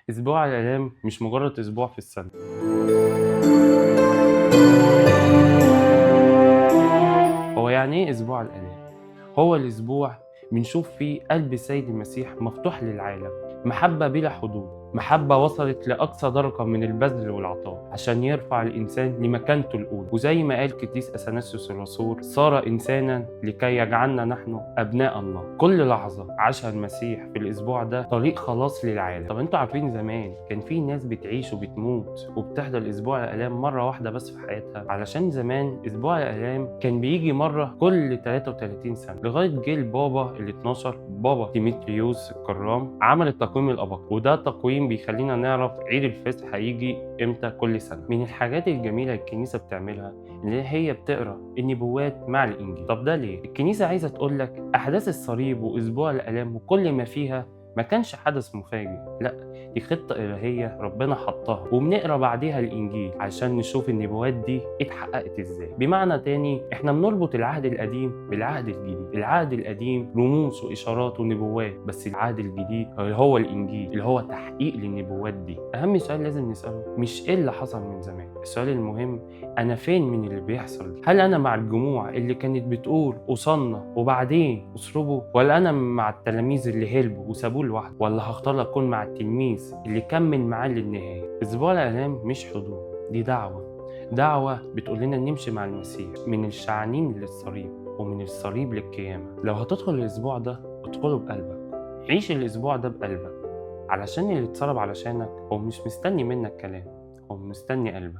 أسبوع الآلام مش مجرد أسبوع في السنة. هو يعني إيه أسبوع الآلام؟ هو الأسبوع بنشوف فيه قلب السيد المسيح مفتوح للعالم، محبة بلا حدود، محبة وصلت لأقصى درجة من البذل والعطاء عشان يرفع الإنسان لمكانته الأولى. وزي ما قال قديس أثناسيوس الرسول: صار إنسانا لكي يجعلنا نحن أبناء الله. كل لحظة عاشها المسيح في الأسبوع ده طريق خلاص للعالم. طب أنتوا عارفين زمان كان في ناس بتعيش وبتموت وبتحضر أسبوع الآلام مرة واحدة بس في حياتها؟ علشان زمان أسبوع الآلام كان بيجي مرة كل 33 سنة، لغاية جه البابا ال 12 بابا ديمتريوس الكرام عمل التقويم الأبقي، وده تقويم بيخلينا نعرف عيد الفصح هيجي امتى كل سنة. من الحاجات الجميلة الكنيسة بتعملها اللي هي بتقرا النبوات مع الإنجيل. طب ده ليه؟ الكنيسة عايزة تقول لك أحداث الصليب وأسبوع الآلام وكل ما فيها ما كانش حدث مفاجئ، لا، دي خطة إلهية ربنا حطها، وبنقرا بعديها الإنجيل عشان نشوف النبوات دي اتحققت إزاي. بمعنى تاني إحنا بنربط العهد القديم بالعهد الجديد. العهد القديم رموز وإشارات ونبوات، بس العهد الجديد اللي هو الإنجيل اللي هو تحقيق للنبوات دي. أهم سؤال لازم نسأله مش إيه اللي حصل من زمان، السؤال المهم أنا فين من اللي بيحصل؟ هل أنا مع الجموع اللي كانت بتقول أوصلنا وبعدين أسربوا، ولا أنا مع التلاميذ اللي هربوا وسابوه لوحده، ولا هختار أكون مع التلميذ اللي كمل معاه للنهاية؟ أسبوع الآلام مش حدود، دي دعوة بتقول لنا نمشي مع المسيح من الشعانين للصليب ومن الصليب للقيامة. لو هتدخل الأسبوع ده ادخله بقلبك، عيش الأسبوع ده بقلبك، علشان اللي اتصلب علشانك هو مش مستني منك كلام، هو مستني قلبك.